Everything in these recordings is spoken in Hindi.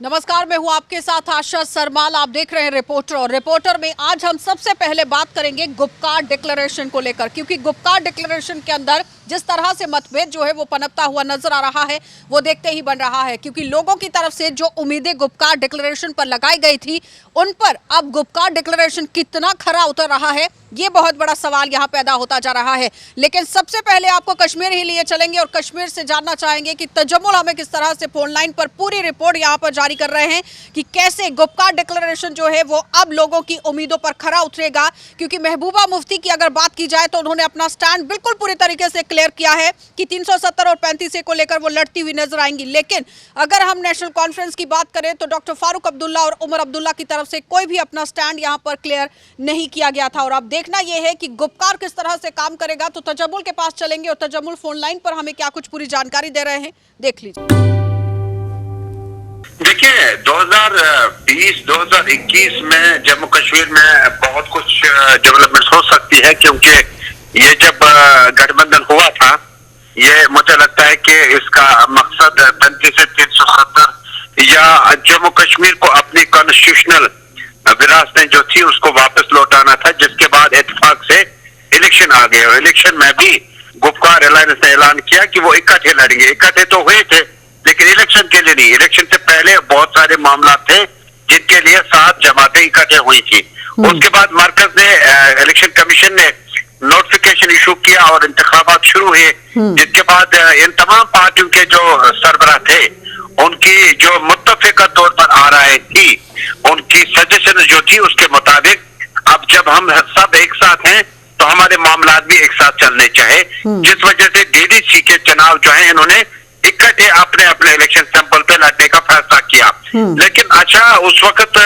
नमस्कार, मैं हूं आपके साथ आशा सरमाल। आप देख रहे हैं रिपोर्टर, और रिपोर्टर में आज हम सबसे पहले बात करेंगे गुपकार डिक्लेरेशन को लेकर, क्योंकि गुपकार डिक्लेरेशन के अंदर जिस तरह से मतभेद जो है वो पनपता हुआ नजर आ रहा है, वो देखते ही बन रहा है। क्योंकि लोगों की तरफ से जो उम्मीदें गुपकार डिक्लेरेशन पर लगाई गई थी, उन पर अब गुपकार डिक्लेरेशन कितना खरा उतर रहा है, ये बहुत बड़ा सवाल यहाँ पैदा होता जा रहा है। लेकिन सबसे पहले आपको कश्मीर ही लिए चलेंगे और कश्मीर से जानना चाहेंगे कि तजम्मुल हमें किस तरह से फोन लाइन पर पूरी रिपोर्ट यहाँ पर जारी कर रहे हैं कि कैसे गुपकार डिक्लेरेशन जो है वो अब लोगों की उम्मीदों पर खरा उतरेगा। क्योंकि महबूबा मुफ्ती की अगर बात की जाए तो उन्होंने अपना स्टैंड बिल्कुल पूरी तरीके से क्लियर किया है कि 370 और 35 को लेकर वो लड़ती हुई नजर आएंगी। लेकिन अगर हम नेशनल कॉन्फ्रेंस की बात करें तो डॉक्टर फारूक अब्दुल्ला और उमर अब्दुल्ला की तरफ से कोई भी अपना स्टैंड यहाँ पर क्लियर नहीं किया गया था। और अब देखना यह है कि गुपकार किस तरह से काम करेगा। तो तजम्मुल के पास चलेंगे और तजम्मुल फोन लाइन पर हमें क्या कुछ पूरी जानकारी दे रहे हैं, देख लीजिए। देखिए, 2020-2021 में जम्मू कश्मीर में बहुत कुछ डेवलपमेंट हो सकती है, क्योंकि ये जब गठबंधन हुआ था, ये मुझे लगता है कि इसका मकसद 35 से 370 या जम्मू कश्मीर को अपनी कॉन्स्टिट्यूशनल विरासतें जो थी उसको वापस लौटाना था, जिसके बाद इत्तेफाक से इलेक्शन आ गए। और इलेक्शन में भी गुपकार अलायंस ने ऐलान किया कि वो इकट्ठे लड़ेंगे। इकट्ठे तो हुए थे, लेकिन इलेक्शन के लिए नहीं। इलेक्शन से पहले बहुत सारे मामला थे जिनके लिए 7 जमातें इकट्ठे हुई थी। उसके बाद मरकज ने, इलेक्शन कमीशन ने नोटिफिकेशन इशू किया और इंतखाबात शुरू हुए, जिसके बाद इन तमाम पार्टियों के जो सरबराह थे, उनकी जो मुत्तफिका तौर पर आ रही थी, उनकी सजेशन जो थी उसके मुताबिक अब जब हम सब एक साथ हैं तो हमारे मामला भी एक साथ चलने चाहे, जिस वजह से डीडीसी के चुनाव जो है इन्होंने इकट्ठे अपने अपने इलेक्शन सैंपल पे लड़ने का फैसला किया। लेकिन अच्छा, उस वक्त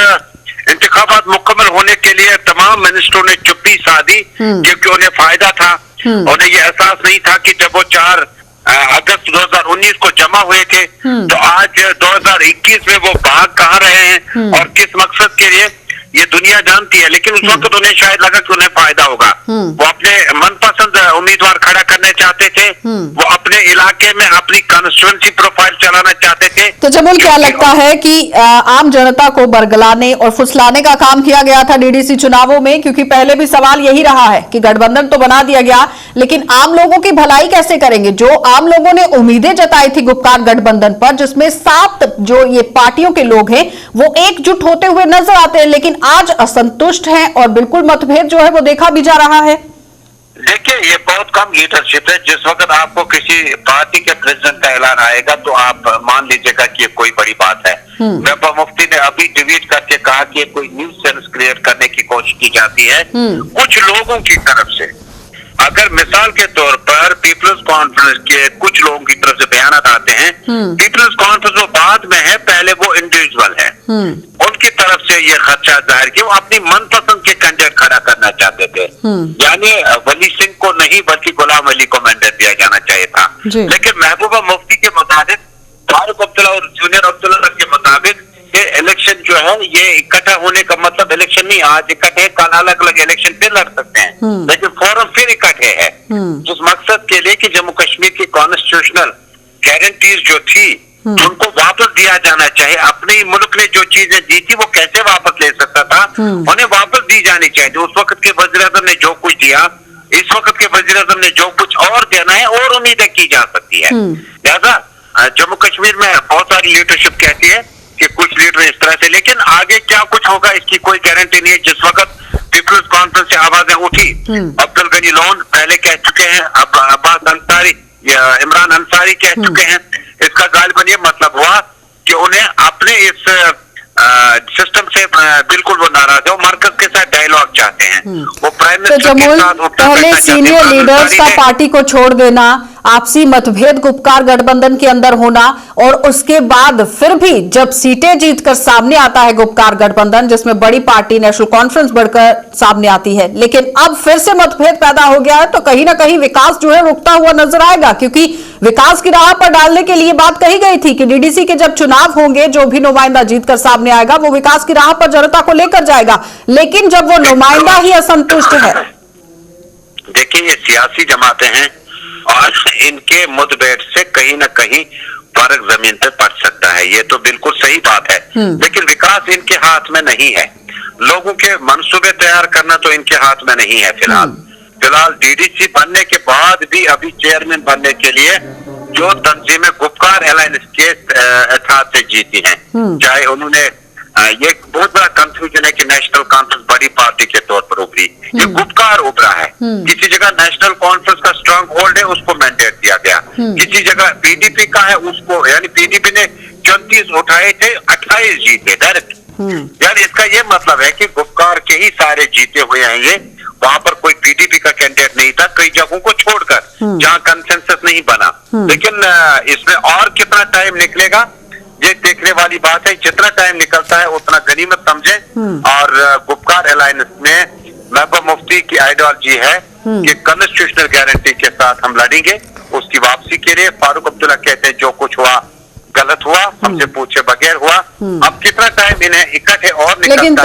इंतखाबात मुकम्मल होने के लिए तमाम मिनिस्टरों ने चुप्पी साधी, क्योंकि उन्हें फायदा था। उन्हें यह एहसास नहीं था कि जब वो 4 अगस्त 2019 को जमा हुए थे, तो आज 2021 में वो भाग कहाँ रहे हैं और किस मकसद के लिए, ये दुनिया जानती है। लेकिन उस वक्त उन्हें शायद लगा कि उन्हें फायदा होगा। वो अपने मनपसंद उम्मीदवार खड़ा करने चाहते थे, वो अपने इलाके में अपनी कॉन्स्टिट्यूएंसी प्रोफाइल चलाना चाहते थे। तो जमुल, क्या लगता है कि आम जनता को बरगलाने और फुसलाने का काम किया गया था डीडीसी चुनावों में? क्योंकि पहले भी सवाल यही रहा है कि गठबंधन तो बना दिया गया, लेकिन आम लोगों की भलाई कैसे करेंगे? जो आम लोगों ने उम्मीदें जताई थी गुपकार गठबंधन पर, जिसमें 7 जो ये पार्टियों के लोग हैं वो एकजुट होते हुए नजर आते हैं, लेकिन आज असंतुष्ट हैं और बिल्कुल मतभेद जो है वो देखा भी जा रहा है। देखिए, ये बहुत कम लीडरशिप है। जिस वक्त आपको किसी पार्टी के प्रेसिडेंट का ऐलान आएगा तो आप मान लीजिएगा कि ये कोई बड़ी बात है। महबूबा मुफ्ती ने अभी ट्वीट करके कहा कि कोई न्यूज चैनल क्रिएट करने की कोशिश की जाती है कुछ लोगों की तरफ से। अगर मिसाल के तौर पर पीपल्स कॉन्फ्रेंस के कुछ लोगों की तरफ से बयान आते हैं, पीपल्स कॉन्फ्रेंस वो बाद में है, पहले वो इंडिविजुअल है, उनकी तरफ से ये खदशा जाहिर किया। वो अपनी मनपसंद के कैंडिडेट खड़ा करना चाहते थे, यानी वली सिंह को नहीं बल्कि गुलाम अली को मैंडेट दिया जाना चाहिए था। लेकिन महबूबा मुफ्ती के मुताबिक, फारूक अब्दुल्ला और जूनियर अब्दुल्ला के मुताबिक, ये इलेक्शन जो है ये इकट्ठा होने का मतलब इलेक्शन नहीं, आज इकट्ठे कल अलग अलग इलेक्शन फिर लड़ सकते हैं, लेकिन फोरम फिर इकट्ठे है जिस मकसद के लिए कि जम्मू कश्मीर की कॉन्स्टिट्यूशनल गारंटीज जो थी उनको वापस दिया जाना चाहिए। अपने मुल्क ने जो चीजें दी थी वो कैसे वापस ले सकता था, उन्हें वापस दी जानी चाहिए। उस वक्त के वज़ीर-ए-आज़म ने जो कुछ दिया, इस वक्त के वज़ीर-ए-आज़म ने जो कुछ और देना है और उम्मीदें की जा सकती है। लिहाजा जम्मू कश्मीर में बहुत सारी लीडरशिप कहती है कि कुछ लीडर इस तरह से, लेकिन आगे क्या कुछ होगा इसकी कोई गारंटी नहीं है। जिस वक्त पीपल्स कॉन्फ्रेंस से आवाजें उठी, अब्दुल गनी लोन पहले कह चुके हैं, अब अब्बास अंसारी या इमरान अंसारी कह चुके हैं, इसका गालिबन ये मतलब हुआ कि उन्हें अपने इस सिस्टम से बिल्कुल वो नाराज है। वो मरकज के साथ डायलॉग चाहते हैं, वो प्राइम मिनिस्टर के साथ पहले सीनियर लीडर्स का पार्टी को छोड़ देना, आपसी मतभेद गुपकार गठबंधन के अंदर होना, और उसके बाद फिर भी जब सीटें जीतकर सामने आता है गुपकार गठबंधन, जिसमें बड़ी पार्टी नेशनल कॉन्फ्रेंस बढ़कर सामने आती है, लेकिन अब फिर से मतभेद पैदा हो गया है, तो कहीं ना कहीं विकास जो है रुकता हुआ नजर आएगा। क्योंकि विकास की राह पर डालने के लिए बात कही गई थी कि डीडीसी के जब चुनाव होंगे, जो भी नुमाइंदा जीतकर सामने आएगा वो विकास की राह पर जनता को लेकर जाएगा, लेकिन जब वो नुमाइंदा ही असंतुष्ट है। देखिए, ये सियासी जमातें हैं और इनके मुठभेड़ से कहीं ना कहीं फर्क जमीन पे पड़ सकता है। ये तो बिल्कुल सही बात है, लेकिन विकास इनके हाथ में नहीं है। लोगों के मंसूबे तैयार करना तो इनके हाथ में नहीं है। फिलहाल डीडीसी बनने के बाद भी अभी चेयरमैन बनने के लिए जो तंजीमें गुपकार अलायंस के एतहाद से जीती हैं, चाहे उन्होंने ये बहुत बड़ा कंफ्यूजन है कि नेशनल कॉन्फ्रेंस बड़ी पार्टी के तौर पर उभरी, ये गुपकार उभरा है। किसी जगह नेशनल कॉन्फ्रेंस का स्ट्रांग होल्ड है, उसको मैंडेट दिया गया। किसी जगह पीडीपी का है, उसको, यानी पीडीपी ने 34 उठाए थे, 28 जीते डायरेक्ट। यानी इसका ये मतलब है कि गुपकार के ही सारे जीते हुए हैं ये। वहां पर कोई पीडीपी का कैंडिडेट नहीं था, कई जगहों को छोड़कर जहां कंसेंसस नहीं बना। लेकिन इसमें और कितना टाइम निकलेगा ये देखने वाली बात है। जितना टाइम निकलता है उतना गनीमत समझे। और गुपकार अलायंस में महबूबा मुफ्ती की आइडियोलॉजी है कि कॉन्स्टिट्यूशनल गारंटी के साथ हम लड़ेंगे उसकी वापसी के लिए। फारूक अब्दुल्ला कहते हैं जो कुछ हुआ गलत हुआ, हमसे पूछे बगैर हुआ। अब कितना टाइम इन्हें इकट्ठे और लेकिन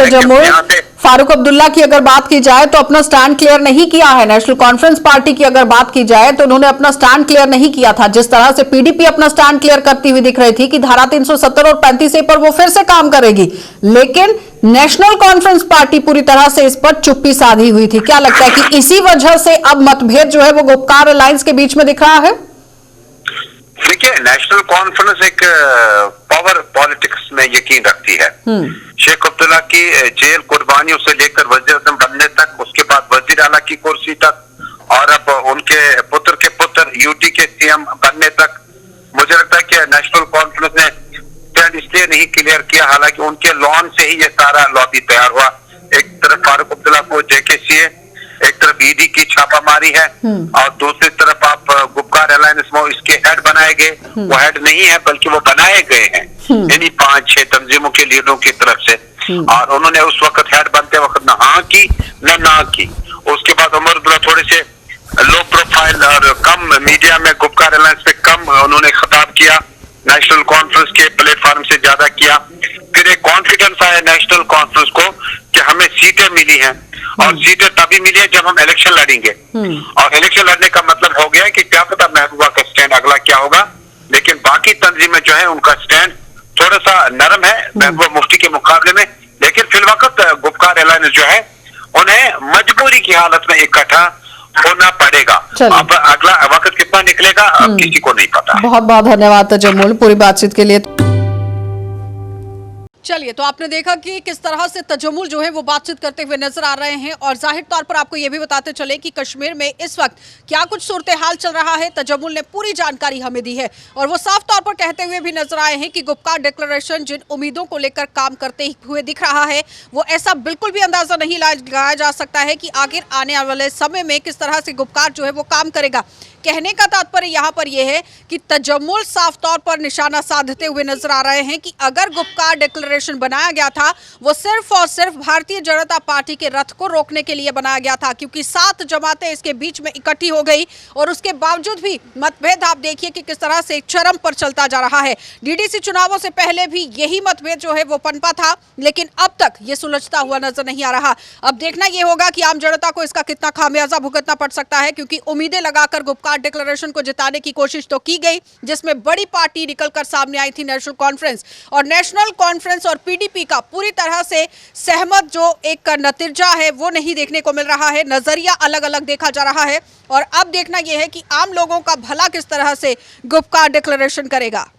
फारूक अब्दुल्ला की अगर बात की जाए तो अपना स्टैंड क्लियर नहीं किया है। नेशनल कॉन्फ्रेंस पार्टी की अगर बात की जाए तो उन्होंने अपना स्टैंड क्लियर नहीं किया था। जिस तरह से पीडीपी अपना स्टैंड क्लियर करती हुई दिख रही थी कि धारा 370 और 35A पर वो फिर से काम करेगी, लेकिन नेशनल कॉन्फ्रेंस पार्टी पूरी तरह से इस पर चुप्पी साधी हुई थी। क्या लगता है कि इसी वजह से अब मतभेद जो है वो गुपकार अलायंस के बीच में दिख रहा है? देखिए, नेशनल कॉन्फ्रेंस एक पावर पॉलिटिक्स में यकीन रखती है। शेख अब्दुल्ला की जेल कुर्बानियों से लेकर वज़ीर-ए-आज़म बनने तक, उसके बाद वज़ीर आला की कुर्सी तक, और अब उनके पुत्र के पुत्र यूटी के सीएम बनने तक, मुझे लगता है कि नेशनल कॉन्फ्रेंस ने स्टैंड इसलिए नहीं क्लियर किया, हालांकि उनके लॉन से ही ये सारा लॉबी तैयार हुआ। एक तरफ फारूक अब्दुल्ला को जेकेसीए, एक तरफ ईडी की छापामारी है, और दूसरी तरफ आप गुपकार अलायंस में इसके हेड बनाए गए। वो हेड नहीं है बल्कि वो बनाए गए हैं यानी 5-6 तंजीमों के लीडरों की तरफ से। और उन्होंने उस वक्त हेड बनते वक्त न हाँ की न ना की। उसके बाद उमर अब्दुल्ला थोड़े से लो प्रोफाइल और कम मीडिया में गुपकार अलायंस पे कम उन्होंने खिताब किया, नेशनल कॉन्फ्रेंस के प्लेटफॉर्म से ज्यादा किया। फिर एक कॉन्फिडेंस आया नेशनल कॉन्फ्रेंस को कि हमें सीटें मिली हैं, और सीटें तभी मिली है जब हम इलेक्शन लड़ेंगे। और इलेक्शन लड़ने का मतलब हो गया कि क्या पता महबूबा का स्टैंड अगला क्या होगा। लेकिन बाकी तंजीमें जो है उनका स्टैंड थोड़ा सा नरम है महबूबा मुफ्ती के मुकाबले में। लेकिन फिलवक्त गुपकार अलायंस जो है उन्हें मजबूरी की हालत में इकट्ठा होना पड़ेगा। अब अगला वक्त कितना निकलेगा अब किसी को नहीं पता। बहुत बहुत धन्यवाद तजम्मुल पूरी बातचीत के लिए। चलिए, तो आपने देखा कि किस तरह से तजम्मुल जो है वो बातचीत करते हुए नजर आ रहे हैं, और जाहिर तौर पर आपको ये भी बताते चले कि कश्मीर में इस वक्त क्या कुछ सूरत हाल चल रहा है। तजम्मुल ने पूरी जानकारी हमें दी है, और वो साफ तौर पर कहते हुए भी नजर आए हैं कि गुपकार डिक्लेरेशन जिन उम्मीदों को लेकर काम करते हुए दिख रहा है, वो ऐसा बिल्कुल भी अंदाजा नहीं लगाया जा सकता है कि आखिर आने वाले समय में किस तरह से गुपकार जो है वो काम करेगा। कहने का तात्पर्य यहाँ पर यह है कि तजम्मुल साफ तौर पर निशाना साधते हुए नजर आ रहे हैं कि अगर गुपकार डिक्लेरेशन बनाया गया था वो सिर्फ और सिर्फ भारतीय जनता पार्टी के रथ को रोकने के लिए बनाया गया था, क्योंकि 7 जमातें इसके बीच में इकट्ठी हो गई, और उसके बावजूद भी मतभेद आप देखिए कि किस तरह से चरम पर चलता जा रहा है। डीडीसी चुनावों से पहले भी यही मतभेद जो है वो पनपा था, लेकिन अब तक ये सुलझता हुआ नजर नहीं आ रहा। अब देखना यह होगा कि आम जनता को इसका कितना खामियाजा भुगतना पड़ सकता है, क्योंकि उम्मीदें लगाकर गुपकार डिक्लेरेशन को जिताने की कोशिश तो की गई, जिसमें बड़ी पार्टी निकलकर सामने आई थी नेशनल कॉन्फ्रेंस, और नेशनल कॉन्फ्रेंस और पीडीपी का पूरी तरह से सहमत जो एक नतीजा है वो नहीं देखने को मिल रहा है। नजरिया अलग अलग देखा जा रहा है, और अब देखना यह है कि आम लोगों का भला किस तरह से गुपकार डिक्लेरेशन करेगा।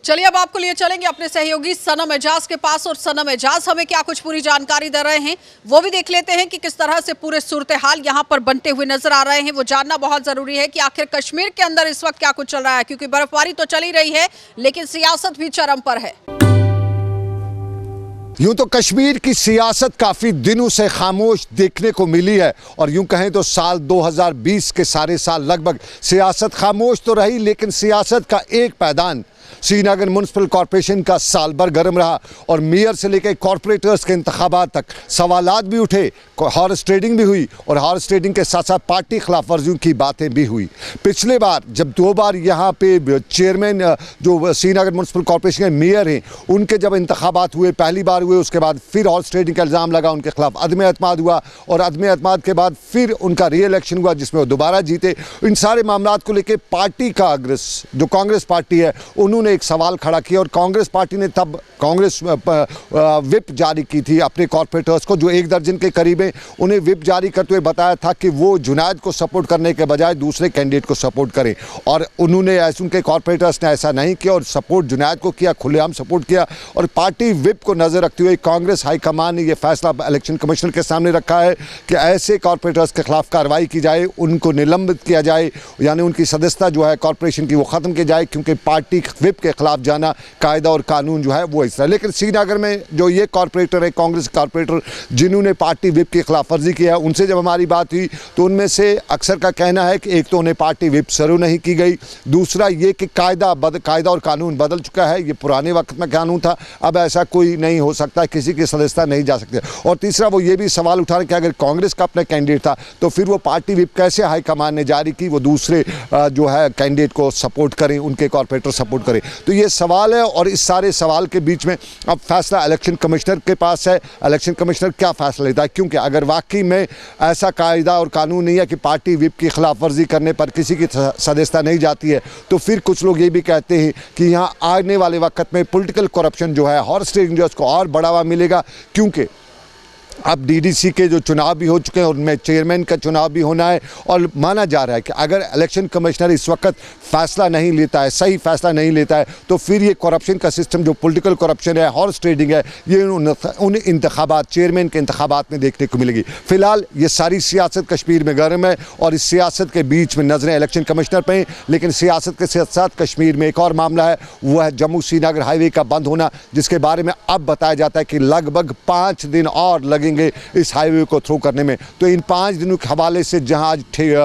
चलिए, अब आपको लिए चलेंगे अपने सहयोगी सनम एजाज के पास, और सनम एजाज हमें क्या कुछ पूरी जानकारी दे रहे हैं वो भी देख लेते हैं कि किस तरह से पूरे सूरत हाल यहाँ पर बनते हुए नजर आ रहे हैं। वो जानना बहुत जरूरी है कि आखिर कश्मीर के अंदर इस वक्त क्या कुछ चल रहा है, क्योंकि बर्फबारी तो चल ही रही है लेकिन सियासत भी चरम पर है। यूं तो कश्मीर की सियासत काफी दिनों से खामोश देखने को मिली है, और यूं कहें तो साल 2020 के सारे साल लगभग सियासत खामोश तो रही, लेकिन सियासत का एक पैदान श्रीनगर म्युनिसिपल कॉरपोरेशन का साल भर गर्म रहा और मेयर से लेकर कॉरपोरेटर्स के इंतखाबात तक सवालात भी उठे, हॉर्स ट्रेडिंग भी हुई और हॉर्स ट्रेडिंग के साथ साथ पार्टी खिलाफ वर्जियों की बातें भी हुई। पिछले बार जब 2 बार यहाँ पे चेयरमैन जो श्रीनगर म्युनिसिपल कॉरपोरेशन के मेयर हैं उनके जब इंतखाबात हुए, पहली बार हुए, उसके बाद फिर हॉर्स ट्रेडिंग का इल्ज़ाम लगा, उनके खिलाफ अदम एतमाद हुआ और अदम एतमाद के बाद फिर उनका री इलेक्शन हुआ जिसमें वो दोबारा जीते। इन सारे मामलात को लेकर पार्टी का जो कांग्रेस पार्टी है उन्होंने एक सवाल खड़ा किया और कांग्रेस पार्टी ने तब कांग्रेस विप जारी की थी अपने कॉरपोरेटर्स को, जो 1 दर्जन के करीब हैं, उन्हें विप जारी करते हुए बताया था कि वो जुनैद को सपोर्ट करने के बजाय दूसरे कैंडिडेट को सपोर्ट करें और उन्होंने उनके कॉरपोरेटर्स ने ऐसा नहीं किया और सपोर्ट जुनैद को किया, खुलेआम सपोर्ट किया। और पार्टी विप को नज़र रखते हुए कांग्रेस हाईकमान ने यह फैसला इलेक्शन कमिश्नर के सामने रखा है कि ऐसे कॉरपोरेटर्स के खिलाफ कार्रवाई की जाए, उनको निलंबित किया जाए, यानी उनकी सदस्यता जो है कॉरपोरेशन की वो ख़त्म की जाए, क्योंकि पार्टी विप के खिलाफ जाना कायदा और कानून जो है वो इस तरह। लेकिन श्रीनगर में जो ये कॉरपोरेटर है, कांग्रेस कॉरपोरेटर जिन्होंने पार्टी विप की खिलाफ वर्जी किया, उनसे जब हमारी बात हुई तो उनमें से अक्सर का कहना है कि एक तो उन्हें पार्टी विप शुरू नहीं की गई, दूसरा ये कि कायदा और कानून बदल चुका है, ये पुराने वक्त में कानून था, अब ऐसा कोई नहीं हो सकता, किसी की सदस्यता नहीं जा सकती। और तीसरा वो ये भी सवाल उठा रहे कि अगर कांग्रेस का अपना कैंडिडेट था तो फिर वो पार्टी विप कैसे हाईकमान ने जारी की, वो दूसरे जो है कैंडिडेट को सपोर्ट करें, उनके कॉरपोरेटर सपोर्ट करें। तो ये सवाल है और इस सारे सवाल के बीच में अब फैसला इलेक्शन कमिश्नर के पास है। इलेक्शन कमिश्नर क्या फैसला लेता है, क्योंकि अगर वाकई में ऐसा कायदा और कानून नहीं है कि पार्टी विप की खिलाफ वर्जी करने पर किसी की सदस्यता नहीं जाती है, तो फिर कुछ लोग ये भी कहते हैं कि यहाँ आने वाले वक्त में पॉलिटिकल करप्शन जो है, हॉर्स ट्रेडिंग जो है, उसको और बढ़ावा मिलेगा, क्योंकि अब डीडीसी के जो चुनाव भी हो चुके हैं उनमें चेयरमैन का चुनाव भी होना है और माना जा रहा है कि अगर इलेक्शन कमिश्नर इस वक्त फैसला नहीं लेता है, सही फैसला नहीं लेता है, तो फिर ये करप्शन का सिस्टम जो पॉलिटिकल करप्शन है, हॉर्स ट्रेडिंग है, ये उन इंतखाबात, चेयरमैन के इंतखाबात में देखने को मिलेगी। फिलहाल ये सारी सियासत कश्मीर में गर्म है और इस सियासत के बीच में नजरें इलेक्शन कमिश्नर पर हैं, लेकिन सियासत के साथ साथ कश्मीर में एक और मामला है, वो है जम्मू श्रीनगर हाईवे का बंद होना, जिसके बारे में अब बताया जाता है कि लगभग 5 दिन और लगेंगे इस हाईवे को थ्रू करने में। तो इन 5 दिनों के हवाले से जहां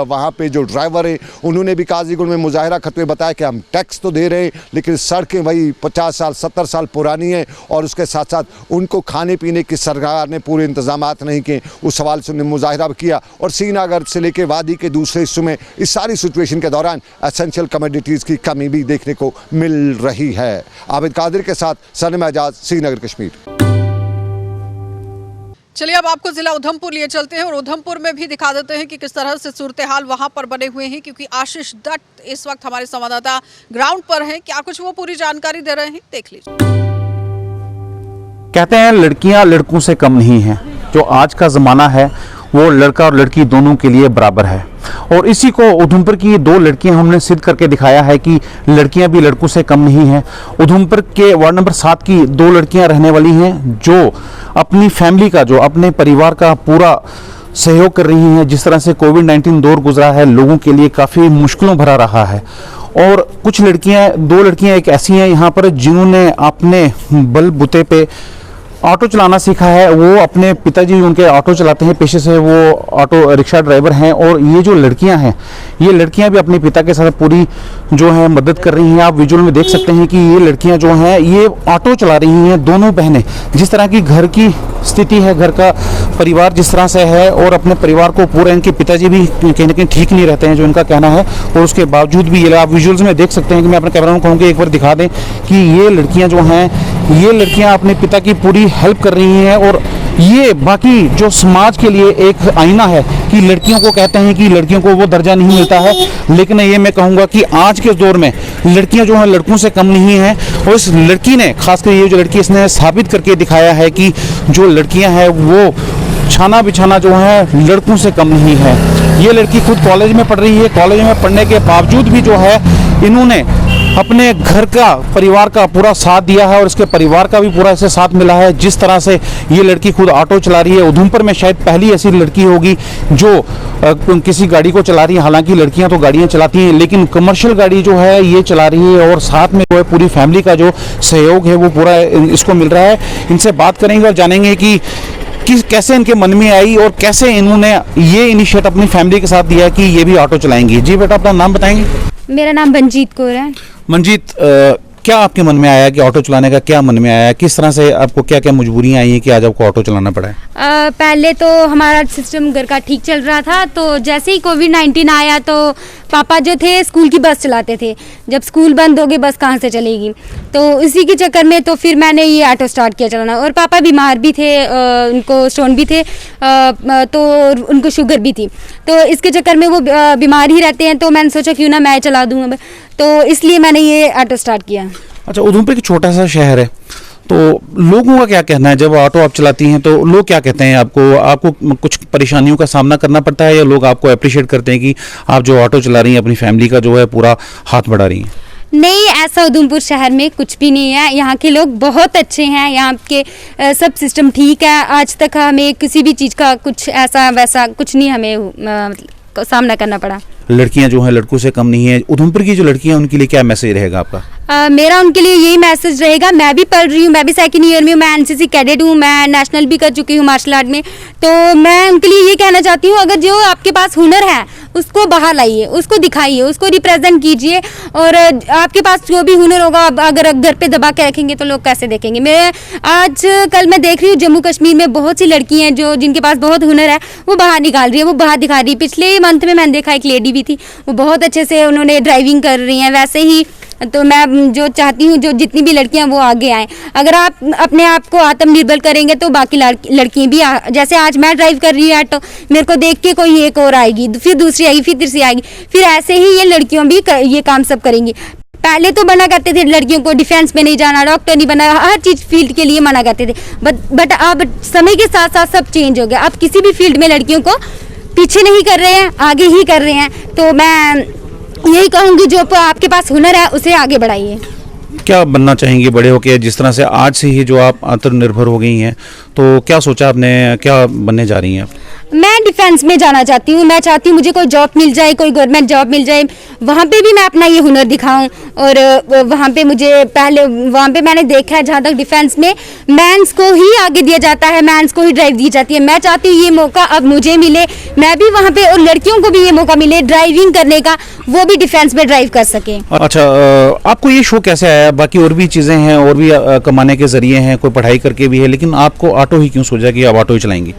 वहां पे जो ड्राइवर हैं उन्होंने भी काजीगुंड में मुजाहरा करते हुए बताया कि हम टैक्स तो दे रहे हैं लेकिन सड़कें वही 50 साल 70 साल पुरानी हैं और उसके साथ साथ उनको खाने पीने की सरकार ने पूरे इंतजामात नहीं किए। उस सवाल से उन्होंने मुजाहरा किया और श्रीनगर से लेकर वादी के दूसरे हिस्सों में इस सारी सिचुएशन के दौरान एसेंशियल कमोडिटीज़ की कमी भी देखने को मिल रही है। आबिद कादिर के साथ सनम एजाज, श्रीनगर कश्मीर। चलिए अब आपको जिला उधमपुर लिए चलते हैं और उधमपुर में भी दिखा देते हैं कि किस तरह से सूरत हाल वहां पर बने हुए हैं, क्योंकि आशीष दत्त इस वक्त हमारे संवाददाता ग्राउंड पर हैं। क्या कुछ वो पूरी जानकारी दे रहे हैं, देख लीजिए। कहते हैं लड़कियां लड़कों से कम नहीं हैं। जो आज का ज़माना है वो लड़का और लड़की दोनों के लिए बराबर है और इसी को उधमपुर की 2 लड़कियां हमने सिद्ध करके दिखाया है कि लड़कियां भी लड़कों से कम नहीं हैं। उधमपुर के वार्ड नंबर 7 की 2 लड़कियां रहने वाली हैं जो अपनी फैमिली का, जो अपने परिवार का पूरा सहयोग कर रही हैं। जिस तरह से कोविड-19 दौर गुजरा है, लोगों के लिए काफ़ी मुश्किलों भरा रहा है और कुछ लड़कियां, 2 लड़कियां एक ऐसी हैं यहाँ पर जिन्होंने अपने बलबूते पे ऑटो चलाना सीखा है। वो अपने पिताजी उनके ऑटो चलाते हैं पेशे से, वो ऑटो रिक्शा ड्राइवर हैं और ये जो लड़कियां हैं, ये लड़कियां भी अपने पिता के साथ पूरी जो है मदद कर रही हैं। आप विजुअल में देख सकते हैं कि ये लड़कियां जो हैं ये ऑटो चला रही हैं, दोनों बहनें। जिस तरह की घर की स्थिति है, घर का परिवार जिस तरह से है और अपने परिवार को पूरा, इनके पिताजी भी कहीं ना कहीं ठीक नहीं रहते हैं जो इनका कहना है, और उसके बावजूद भी ये आप विजुअल्स में देख सकते हैं कि मैं अपने कैमरा में कहूँगा एक बार दिखा दें कि ये लड़कियाँ जो हैं, ये लड़कियाँ अपने पिता की पूरी हेल्प कर रही हैं और ये बाकी जो समाज के लिए एक आईना है कि लड़कियों को कहते हैं कि लड़कियों को वो दर्जा नहीं मिलता है, लेकिन ये मैं कहूँगा कि आज के दौर में लड़कियां जो हैं लड़कों से कम नहीं हैं। और इस लड़की ने, खासकर ये जो लड़की, इसने साबित करके दिखाया है कि जो लड़कियां हैं वो छाना बिछाना जो है लड़कों से कम नहीं है। ये लड़की खुद कॉलेज में पढ़ रही है, कॉलेज में पढ़ने के बावजूद भी जो है इन्होंने अपने घर का, परिवार का पूरा साथ दिया है और इसके परिवार का भी पूरा इसे साथ मिला है। जिस तरह से ये लड़की खुद ऑटो चला रही है, उधमपुर में शायद पहली ऐसी लड़की होगी जो किसी गाड़ी को चला रही है। हालांकि लड़कियां तो गाड़ियां चलाती हैं, लेकिन कमर्शियल गाड़ी जो है ये चला रही है और साथ में जो है पूरी फैमिली का जो सहयोग है वो पूरा इसको मिल रहा है। इनसे बात करेंगे और जानेंगे कि कैसे इनके मन में आई और कैसे इन्होंने ये इनिशिएटिव अपनी फैमिली के साथ दिया कि ये भी ऑटो चलाएंगी। जी बेटा, अपना नाम बताएंगे? मेरा नाम मंजीत कौर है। मंजीत, क्या आपके मन में आया कि ऑटो चलाने का, क्या मन में आया, किस तरह से आपको क्या क्या मजबूरियां आई हैं कि आज आपको ऑटो चलाना पड़ा है? पहले तो हमारा सिस्टम घर का ठीक चल रहा था, तो जैसे ही कोविड-19 आया तो पापा जो थे स्कूल की बस चलाते थे। जब स्कूल बंद हो गए बस कहाँ से चलेगी, तो इसी के चक्कर में तो फिर मैंने ये ऑटो स्टार्ट किया चलाना। और पापा बीमार भी थे, उनको स्टोन भी थे, तो उनको शुगर भी थी, तो इसके चक्कर में वो बीमार ही रहते हैं, तो मैंने सोचा क्यों ना मैं चला दूँ अब, तो इसलिए मैंने ये ऑटो स्टार्ट किया। अच्छा, उधमपुर एक छोटा सा शहर है, तो लोगों का क्या कहना है जब ऑटो आप चलाती हैं, तो लोग क्या कहते हैं आपको कुछ परेशानियों का सामना करना पड़ता है या लोग आपको अप्रिशिएट करते हैं कि आप जो ऑटो चला रही हैं अपनी फैमिली का जो है पूरा हाथ बढ़ा रही हैं? नहीं, ऐसा उधमपुर शहर में कुछ भी नहीं है। यहाँ के लोग बहुत अच्छे हैं, यहाँ के सब सिस्टम ठीक है। आज तक हमें किसी भी चीज़ का कुछ ऐसा वैसा कुछ नहीं हमें सामना करना पड़ा। लड़कियां जो हैं लड़कों से कम नहीं है, उधमपुर की जो लड़कियां उनके लिए क्या मैसेज रहेगा आपका? मेरा उनके लिए यही मैसेज रहेगा, मैं भी पढ़ रही हूँ, मैं भी सेकंड ईयर में हूँ, मैं एनसीसी कैडेट हूँ, मैं नेशनल भी कर चुकी हूँ मार्शल आर्ट में, तो मैं उनके लिए ये कहना चाहती हूँ अगर जो आपके पास हुनर है उसको बाहर लाइए, उसको दिखाइए, उसको रिप्रेजेंट कीजिए। और आपके पास जो भी हुनर होगा अगर घर पे दबा के रखेंगे तो लोग कैसे देखेंगे। मैं आज कल मैं देख रही हूँ जम्मू कश्मीर में बहुत सी लड़की हैं जो जिनके पास बहुत हुनर है, वो बाहर निकाल रही है, वो बाहर दिखा रही है। पिछले मंथ में मैंने देखा एक लेडी भी थी, वो बहुत अच्छे से उन्होंने ड्राइविंग कर रही हैं। वैसे ही तो मैं जो चाहती हूँ जो जितनी भी लड़कियाँ वो आगे आएँ। अगर आप अपने आप को आत्मनिर्भर करेंगे तो बाकी लड़कियाँ भी जैसे आज मैं ड्राइव कर रही हूँ ऑटो, मेरे को देख के कोई एक और आएगी, फिर दूसरी आएगी, फिर तीसरी आएगी, फिर ऐसे ही ये लड़कियों भी ये काम सब करेंगी। पहले तो मना करते थे लड़कियों को डिफेंस में नहीं जाना, डॉक्टर नहीं बना, हर चीज़ फील्ड के लिए मना करते थे, बट अब समय के साथ साथ सब चेंज हो गया। अब किसी भी फील्ड में लड़कियों को पीछे नहीं कर रहे हैं, आगे ही कर रहे हैं। तो मैं यही कहूँगी जो आपके पास हुनर है उसे आगे बढ़ाइए। क्या बनना चाहेंगी बड़े होकर? जिस तरह से आज से ही जो आप आत्मनिर्भर हो गई हैं, तो क्या सोचा आपने, क्या बनने जा रही हैं आप? मैं डिफेंस में जाना चाहती हूँ। मैं चाहती हूँ मुझे कोई जॉब मिल जाए, कोई गवर्नमेंट जॉब मिल जाए, वहाँ पे भी मैं अपना ये हुनर दिखाऊं। और वहाँ पे मैंने देखा है जहाँ तक डिफेंस में मैंस को ही आगे दिया जाता है, मैंस को ही ड्राइव दी जाती है। मैं चाहती हूँ ये मौका अब मुझे मिले, मैं भी वहाँ पे, और लड़कियों को भी ये मौका मिले ड्राइविंग करने का, वो भी डिफेंस में ड्राइव कर सकें। अच्छा, आपको ये शो कैसे आया? बाकी और भी चीज़ें हैं, और भी कमाने के जरिए हैं, कोई पढ़ाई करके भी है, लेकिन आपको ऑटो ही क्यों सोचा कि आप ऑटो ही चलाएंगी?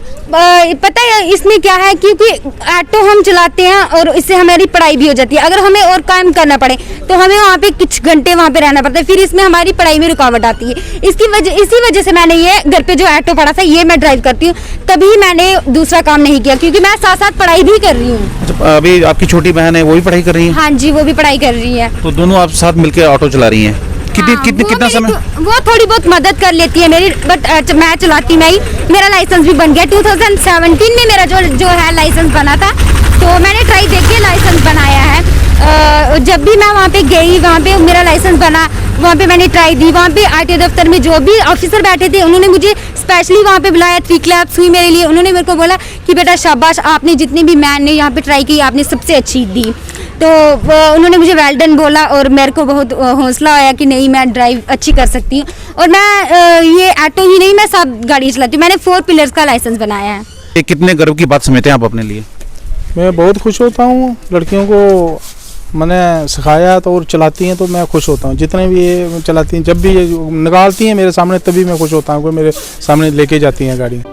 पता है इसमें क्या है, क्योंकि ऑटो हम चलाते हैं और इससे हमारी पढ़ाई भी हो जाती है। अगर हमें और काम करना पड़े तो हमें वहाँ पे कुछ घंटे वहाँ पे रहना पड़ता है, फिर इसमें हमारी पढ़ाई में रुकावट आती है। इसी वजह से मैंने ये घर पे जो ऑटो पड़ा था ये मैं ड्राइव करती हूँ, तभी मैंने दूसरा काम नहीं किया, क्योंकि मैं साथ साथ पढ़ाई भी कर रही हूँ। अच्छा, अभी आपकी छोटी बहन है वो भी पढ़ाई कर रही है? हाँ जी, वो भी पढ़ाई कर रही है। तो दोनों आप साथ मिलकर ऑटो चला रही हैं? कितना समय? वो थोड़ी बहुत मदद कर लेती है मेरी, बट मैं चलाती नहीं। मेरा लाइसेंस भी बन गया 2017 में, मेरा जो है लाइसेंस बना था, तो मैंने ट्राई देख के लाइसेंस बनाया है। जब भी मैं वहाँ पे गई, वहाँ पे मेरा लाइसेंस बना, वहाँ पे मैंने ट्राई दी। वहाँ पे आरटीओ दफ्तर में जो भी ऑफिसर बैठे थे उन्होंने मुझे स्पेशली वहाँ पे बुलाया, 3 क्लैप्स हुई मेरे लिए। उन्होंने मेरे को बोला कि बेटा शाबाश, आपने जितनी भी मैन ने यहाँ पे ट्राई की आपने सबसे अच्छी दी। तो उन्होंने मुझे वेल डन बोला और मेरे को बहुत हौसला आया कि नहीं मैं ड्राइव अच्छी कर सकती हूँ। और मैं ये ऑटो ही नहीं, मैं सब गाड़ी चलाती हूँ। मैंने 4 व्हीलर्स का लाइसेंस बनाया है। ये कितने गर्व की बात समझते हैं आप अपने लिए? मैं बहुत खुश होता हूँ, लड़कियों को मैंने सिखाया तो और चलाती हैं तो मैं खुश होता हूँ। जितने भी ये चलाती हैं, जब भी ये निकालती हैं मेरे सामने तभी मैं खुश होता हूँ कि मेरे सामने लेके जाती हैं गाड़ी।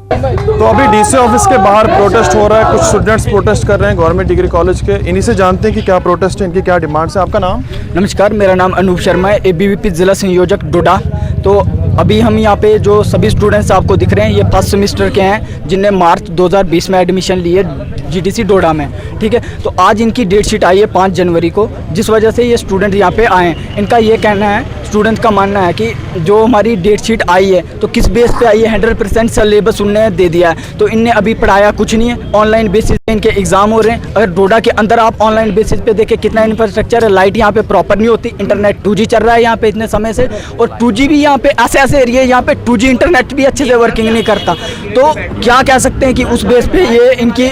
तो अभी डीसी ऑफिस के बाहर प्रोटेस्ट हो रहा है, कुछ स्टूडेंट्स प्रोटेस्ट कर रहे हैं गवर्नमेंट डिग्री कॉलेज के। इन्हीं से जानते हैं कि क्या प्रोटेस्ट है, इनकी क्या डिमांड्स है। आपका नाम? नमस्कार, मेरा नाम अनूप शर्मा है, एबीवीपी जिला संयोजक डोडा। तो अभी हम यहाँ पे जो सभी स्टूडेंट्स आपको दिख रहे हैं ये फर्स्ट सेमेस्टर के हैं, जिनने मार्च 2020 में एडमिशन लिए जीडीसी डोडा में। ठीक है, तो आज इनकी डेट शीट आई है 5 जनवरी को, जिस वजह से ये स्टूडेंट यहाँ पे आए हैं। इनका ये कहना है, स्टूडेंट्स का मानना है कि जो हमारी डेट शीट आई है तो किस बेस पे आई है, 100% सिलेबस उनने दे दिया है, तो इनने अभी पढ़ाया कुछ नहीं है। ऑनलाइन बेसिस पे इनके एग्जाम हो रहे हैं। अगर डोडा के अंदर आप ऑनलाइन बेसिस पे देखें कितना इंफ्रास्ट्रक्चर है, लाइट यहाँ पे प्रॉपर नहीं होती, इंटरनेट 2G चल रहा है यहाँ पे इतने समय से, और 2G भी यहाँ पे ऐसे एरिया यहाँ पे 2G इंटरनेट भी अच्छे से वर्किंग नहीं करता। तो क्या कह सकते हैं कि उस बेस पे ये इनकी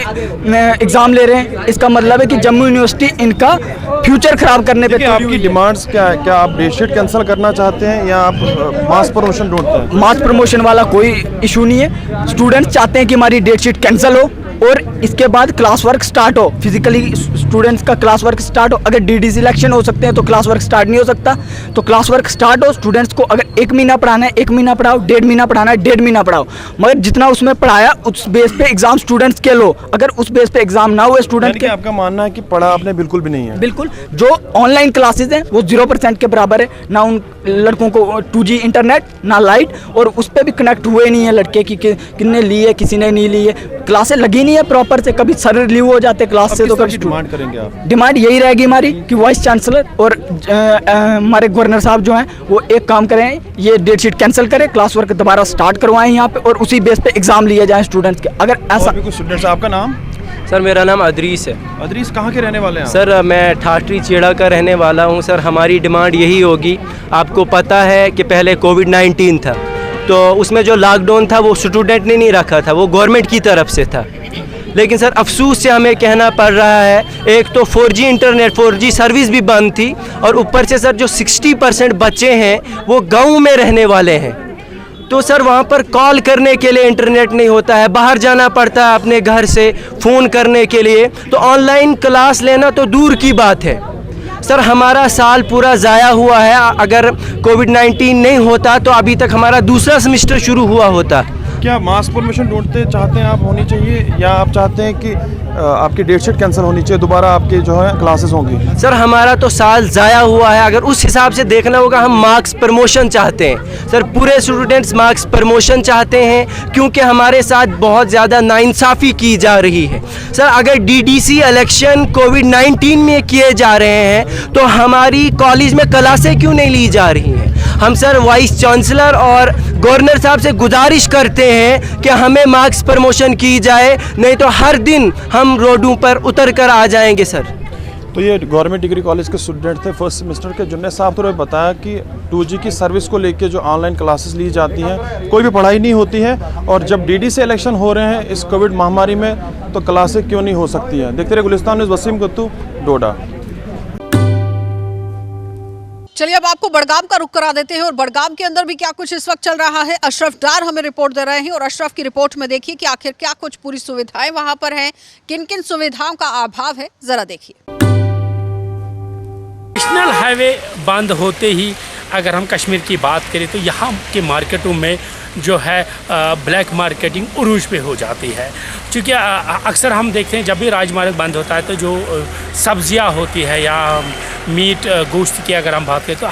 एग्जाम ले रहे हैं। इसका मतलब है कि जम्मू यूनिवर्सिटी इनका फ्यूचर खराब करने पे। आपकी डिमांड्स क्या है? क्या आप डेट शीट कैंसिल करना चाहते हैं या आप मास प्रमोशन ढूंढते हैं? मास प्रमोशन वाला कोई इशू नहीं है। स्टूडेंट्स चाहते हैं कि हमारी डेट शीट कैंसिल हो और इसके बाद क्लास वर्क स्टार्ट हो, फिजिकली स्टूडेंट्स का क्लास वर्क स्टार्ट हो। अगर DD सिलेक्शन हो सकते हैं तो क्लास वर्क स्टार्ट नहीं हो सकता, तो क्लास वर्क स्टार्ट हो। स्टूडेंट्स को अगर 1 महीना पढ़ाना है 1 महीना पढ़ाओ, 1.5 महीना पढ़ाना है 1.5 महीना पढ़ाओ, मगर जितना उसमें पढ़ाया उस बेस पे एग्जाम स्टूडेंट्स के लो। अगर उस बेस पे एग्जाम ना हुए स्टूडेंट के, आपका मानना है कि पढ़ा आपने बिल्कुल भी नहीं है? बिल्कुल, जो ऑनलाइन क्लासेस हैं वो 0% के बराबर है। ना उन लड़कों को 2G इंटरनेट ना लाइट, और उस पर भी कनेक्ट हुए नहीं है लड़के की किसने ली है किसी ने नहीं ली है, क्लासेस लगी नहीं है प्रॉपर से, कभी सर रिलीव हो जाते क्लास से। तो कभी डिमांड करेंगे आप? डिमांड यही रहेगी हमारी कि वाइस चांसलर और हमारे गवर्नर साहब जो हैं वो एक काम करें, ये डेट शीट कैंसिल करें, क्लास वर्क दोबारा स्टार्ट करवाएं यहाँ पे, और उसी बेस पे एग्जाम लिए जाएं स्टूडेंट्स के। अगर ऐसा और भी कुछ स्टूडेंट्स, आपका नाम? सर मेरा नाम अदरीस है। अदरीस, कहाँ के रहने वाले हैं? सर मैं ठाठरी चेड़ा का रहने वाला हूँ। सर हमारी डिमांड यही होगी, आपको पता है कि पहले कोविड-19 था, तो उसमें जो लॉकडाउन था वो स्टूडेंट ने नहीं रखा था, वो गवर्नमेंट की तरफ से था। लेकिन सर अफसोस से हमें कहना पड़ रहा है, एक तो 4G इंटरनेट 4G सर्विस भी बंद थी, और ऊपर से सर जो 60% बच्चे हैं वो गाँव में रहने वाले हैं, तो सर वहाँ पर कॉल करने के लिए इंटरनेट नहीं होता है, बाहर जाना पड़ता है अपने घर से फ़ोन करने के लिए, तो ऑनलाइन क्लास लेना तो दूर की बात है। सर हमारा साल पूरा ज़ाया हुआ है, अगर कोविड-19 नहीं होता तो अभी तक हमारा दूसरा सेमेस्टर शुरू हुआ होता। क्या मास परमिशन ढूंढते चाहते हैं आप होनी चाहिए, या आप चाहते हैं कि आपकी डेट शीट कैंसिल होनी चाहिए, दोबारा आपके जो है क्लासेस होंगी? सर हमारा तो साल ज़ाया हुआ है, अगर उस हिसाब से देखना होगा हम मार्क्स प्रमोशन चाहते हैं। सर पूरे स्टूडेंट्स मार्क्स प्रमोशन चाहते हैं, क्योंकि हमारे साथ बहुत ज़्यादा नाइंसाफ़ी की जा रही है। सर अगर DDC इलेक्शन कोविड-19 में किए जा रहे हैं तो हमारी कॉलेज में क्लासें क्यों नहीं ली जा रही हैं? हम सर वाइस चांसलर और गवर्नर साहब से गुजारिश करते हैं कि हमें मार्क्स प्रमोशन की जाए, नहीं तो हर दिन हम रोडों पर उतर कर आ जाएंगे सर। तो ये गवर्नमेंट डिग्री कॉलेज के स्टूडेंट थे फर्स्ट सेमेस्टर के, जिन्होंने साफ तौर पर बताया कि 2G की सर्विस को लेके जो ऑनलाइन क्लासेस ली जाती हैं, कोई भी पढ़ाई नहीं होती है, और जब DD से इलेक्शन हो रहे हैं इस कोविड महामारी में, तो क्लासें क्यों नहीं हो सकती हैं? देखते रहे गुलिस्तान न्यूज़, वसीम कत्तू, डोडा। चलिए अब आपको बड़गाम का रुख करा देते हैं, और बड़गाम के अंदर भी क्या कुछ इस वक्त चल रहा है, अशरफ डार हमें रिपोर्ट दे रहे हैं, और अशरफ की रिपोर्ट में देखिए कि आखिर क्या कुछ पूरी सुविधाएं वहां पर हैं, किन किन सुविधाओं का अभाव है, जरा देखिए। नेशनल हाईवे बंद होते ही अगर हम कश्मीर की बात करें तो यहाँ के मार्केटों में जो है ब्लैक मार्केटिंग उरूज पे हो जाती है, क्योंकि अक्सर हम देखते हैं जब भी राजमार्ग बंद होता है तो जो सब्जियां होती है या मीट गोश्त की अगर हम बात करें तो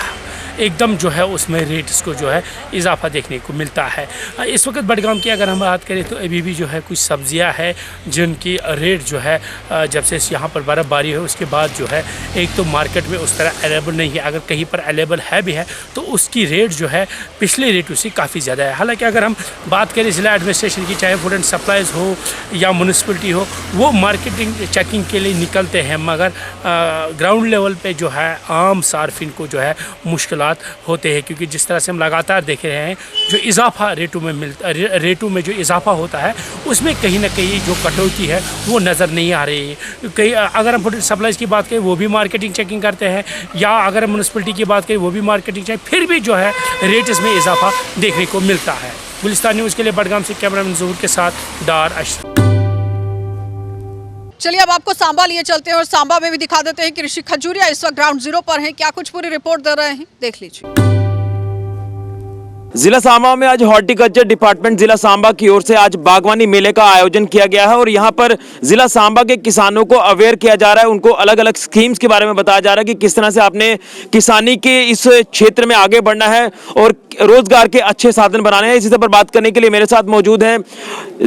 एकदम जो है उसमें रेट्स को जो है इजाफा देखने को मिलता है। इस वक्त बडगाम की अगर हम बात करें तो अभी भी जो है कुछ सब्जियां हैं जिनकी रेट जो है जब से यहाँ पर बर्फ़बारी है उसके बाद जो है एक तो मार्केट में उस तरह अवेलेबल नहीं है, अगर कहीं पर अवेलेबल है भी है तो उसकी रेट जो है पिछले रेटों से काफ़ी ज़्यादा है। हालांकि अगर हम बात करें ज़िला एडमिनिस्ट्रेशन की, चाहे फूड एंड सप्लाईज़ हो या म्यूनसिपलिटी हो, वो मार्केटिंग चेकिंग के लिए निकलते हैं, मगर ग्राउंड लेवल पे जो है आम सार्फिन को जो है मुश्किल होते हैं, क्योंकि जिस तरह से हम लगातार देख रहे हैं जो इजाफा रेटों में जो इजाफा होता है उसमें कहीं ना कहीं जो कटौती है वो नज़र नहीं आ रही है। कहीं अगर हम फूड सप्लाईज़ की बात करें वो भी मार्केटिंग चेकिंग करते हैं, या अगर हम म्यूनसिपलिटी की बात करें वो भी मार्केटिंग चेक, फिर भी जो है रेट्स में इजाफा देखने को मिलता है। गुलिस्तान न्यूज़ के लिए बडगाम से कैमरामैन ज़हूर के साथ डार अशरफ। चलिए अब आपको सांबा लिए चलते हैं और सांबा में भी दिखा देते हैं कि ऋषि खजूरिया इस वक्त ग्राउंड जीरो पर हैं, क्या कुछ पूरी रिपोर्ट दे रहे हैं, देख लीजिए। जिला सांबा में आज हॉर्टिकल्चर डिपार्टमेंट जिला सांबा की ओर से आज बागवानी मेले का आयोजन किया गया है और यहाँ पर जिला सांबा के किसानों को अवेयर किया जा रहा है, उनको अलग अलग स्कीम्स के बारे में बताया जा रहा है कि किस तरह से आपने किसानी के इस क्षेत्र में आगे बढ़ना है और रोजगार के अच्छे साधन बनाने हैं। इसी पर बात करने के लिए मेरे साथ मौजूद हैं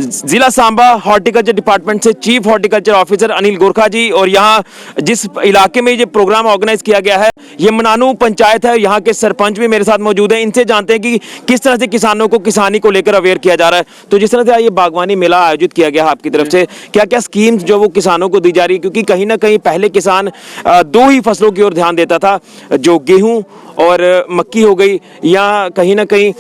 जिला सांबा हॉर्टिकल्चर डिपार्टमेंट से chief horticulture officer Anil Gorkha ji, और यहाँ जिस इलाके में ये प्रोग्राम ऑर्गेनाइज किया गया है ये मनानू पंचायत है, यहाँ के सरपंच भी मेरे साथ मौजूद हैं। इनसे जानते हैं कि किस तरह से किसानों को किसानी को लेकर अवेयर किया जा रहा है। तो जिस तरह से ये बागवानी मेला आयोजित किया गया है आपकी तरफ से, क्या क्या स्कीम्स जो वो किसानों को दी जा रही है, क्योंकि कहीं ना कहीं पहले किसान दो ही फसलों की ओर ध्यान देता था, जो गेहूं और मक्की हो गई या कहीं ना कहीं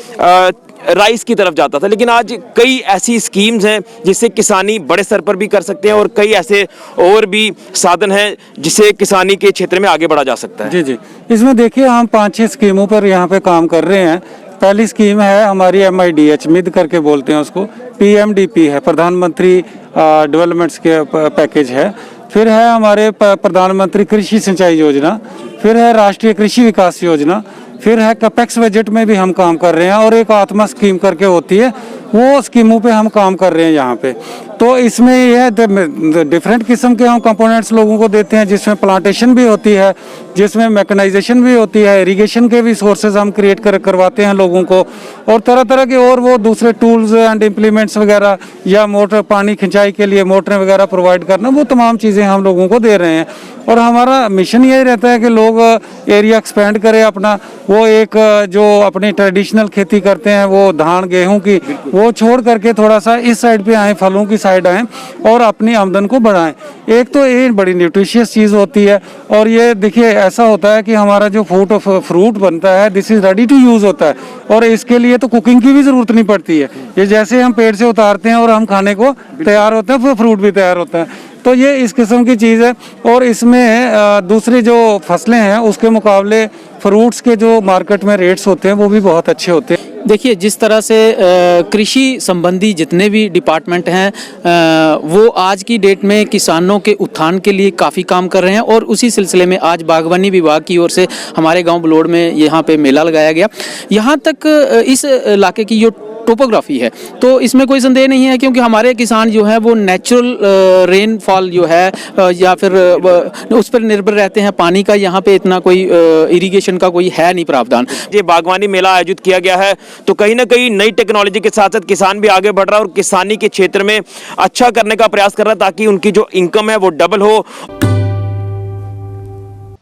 राइस की तरफ जाता था, लेकिन आज कई ऐसी स्कीम्स हैं जिससे किसानी बड़े स्तर पर भी कर सकते हैं और कई ऐसे और भी साधन हैं जिससे किसानी के क्षेत्र में आगे बढ़ा जा सकता है। जी जी, इसमें देखिए हम 5-6 स्कीमों पर यहाँ पे काम कर रहे हैं पहली स्कीम है हमारी MIDH मिड करके बोलते हैं उसको, PMDP है, प्रधानमंत्री डेवलपमेंट्स के पैकेज है। फिर है हमारे प्रधानमंत्री कृषि सिंचाई योजना, फिर है राष्ट्रीय कृषि विकास योजना, फिर है कैपेक्स बजट में भी हम काम कर रहे हैं, और एक आत्मा स्कीम करके होती है, वो स्कीमों पे हम काम कर रहे हैं यहाँ पे। तो इसमें यह डिफरेंट किस्म के हम कंपोनेंट्स लोगों को देते हैं, जिसमें प्लांटेशन भी होती है, जिसमें मैकेनाइजेशन भी होती है, इरिगेशन के भी सोर्सेज हम क्रिएट करवाते हैं लोगों को, और तरह तरह के और वो दूसरे टूल्स एंड इम्प्लीमेंट्स वगैरह, या मोटर पानी खिंचाई के लिए मोटरें वगैरह प्रोवाइड करना, वो तमाम चीज़ें हम लोगों को दे रहे हैं। और हमारा मिशन यही रहता है कि लोग एरिया एक्सपेंड करें अपना, वो एक जो अपनी ट्रेडिशनल खेती करते हैं, वो धान गेहूं की, वो छोड़ करके थोड़ा सा इस साइड पे आएँ, फलों की साइड आएँ और अपनी आमदन को बढ़ाएं। एक तो ये बड़ी न्यूट्रिशियस चीज़ होती है, और ये देखिए ऐसा होता है कि हमारा जो फ्रूट बनता है, this is ready to use होता है, और इसके लिए तो कुकिंग की भी ज़रूरत नहीं पड़ती है। ये जैसे हम पेड़ से उतारते हैं और हम खाने को तैयार होते हैं, फिर फ्रूट भी तैयार होता है। तो ये इस किस्म की चीज़ है। और इसमें दूसरी जो फसलें हैं उसके मुकाबले फ्रूट्स के जो मार्केट में रेट्स होते हैं वो भी बहुत अच्छे होते हैं। देखिए, जिस तरह से कृषि संबंधी जितने भी डिपार्टमेंट हैं वो आज की डेट में किसानों के उत्थान के लिए काफ़ी काम कर रहे हैं, और उसी सिलसिले में आज बागवानी विभाग की ओर से हमारे गांव बलोड़ में यहाँ पे मेला लगाया गया। यहाँ तक इस इलाके की जो टोपोग्राफी है, तो इसमें कोई संदेह नहीं है, क्योंकि हमारे किसान जो है वो नेचुरल रेनफॉल जो है या फिर उस पर निर्भर रहते हैं। पानी का यहाँ पे इतना कोई इरिगेशन का कोई है नहीं प्रावधान। ये बागवानी मेला आयोजित किया गया है, तो कहीं ना कहीं नई टेक्नोलॉजी के साथ साथ किसान भी आगे बढ़ रहा है और किसानी के क्षेत्र में अच्छा करने का प्रयास कर रहा है, ताकि उनकी जो इनकम है वो डबल हो।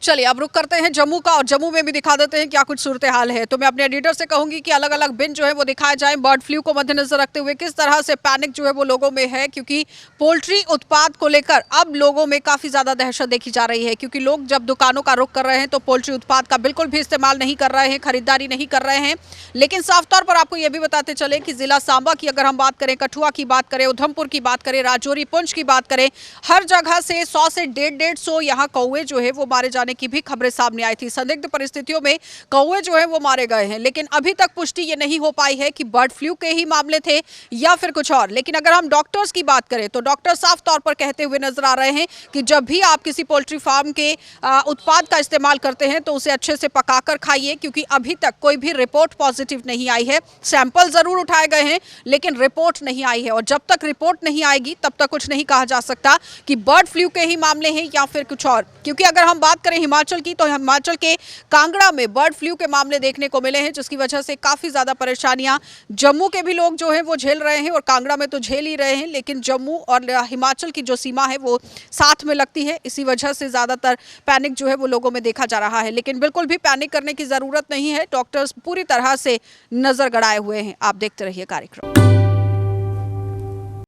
चलिए अब रुक करते हैं जम्मू का, और जम्मू में भी दिखा देते हैं क्या कुछ सूरत हाल है। तो मैं अपने एडिटर से कहूंगी कि अलग अलग बिन जो है वो दिखाए जाएं, बर्ड फ्लू को मद्देनजर रखते हुए किस तरह से पैनिक जो है वो लोगों में है, क्योंकि पोल्ट्री उत्पाद को लेकर अब लोगों में काफी ज्यादा दहशत देखी जा रही है। क्योंकि लोग जब दुकानों का रुख कर रहे हैं तो पोल्ट्री उत्पाद का बिल्कुल भी इस्तेमाल नहीं कर रहे हैं, खरीदारी नहीं कर रहे हैं। लेकिन साफ तौर पर आपको यह भी बताते चले कि जिला सांबा की अगर हम बात करें, कठुआ की बात करें, उधमपुर की बात करें, राजौरी, पुंछ की बात करें, हर जगह से 100 से 150 यहाँ कौवे जो है वो मारे जाने की भी खबरें सामने आई थी। संदिग्ध परिस्थितियों में कौवे जो है वो मारे गए हैं, लेकिन अभी तक पुष्टि ये नहीं हो पाई है कि बर्ड फ्लू के ही मामले थे या फिर कुछ और। लेकिन अगर हम डॉक्टर्स की बात करें तो डॉक्टर साफ तौर पर कहते हुए नजर आ रहे हैं कि जब भी आप किसी पोल्ट्री फार्म के उत्पाद का इस्तेमाल करते हैं तो उसे अच्छे से पकाकर खाइए, क्योंकि अभी तक कोई भी रिपोर्ट पॉजिटिव नहीं आई है। सैंपल जरूर उठाए गए हैं लेकिन रिपोर्ट नहीं आई है, और जब तक रिपोर्ट नहीं आएगी तब तक कुछ नहीं कहा जा सकता कि बर्ड फ्लू के ही मामले हैं या फिर कुछ और। क्योंकि अगर हम बात करें हिमाचल की, तो हिमाचल के कांगड़ा में बर्ड फ्लू के मामले देखने को मिले हैं, जिसकी वजह से काफी ज्यादा परेशानियां जम्मू के भी लोग जो हैं वो झेल रहे हैं, और कांगड़ा में तो झेल ही रहे हैं, लेकिन जम्मू और हिमाचल की जो सीमा है वो साथ में लगती है। इसी वजह से ज्यादातर पैनिक जो है वो लोगों में देखा जा रहा है, लेकिन बिल्कुल भी पैनिक करने की जरूरत नहीं है। डॉक्टर्स पूरी तरह से नजर गड़ाए हुए हैं। आप देखते रहिए कार्यक्रम।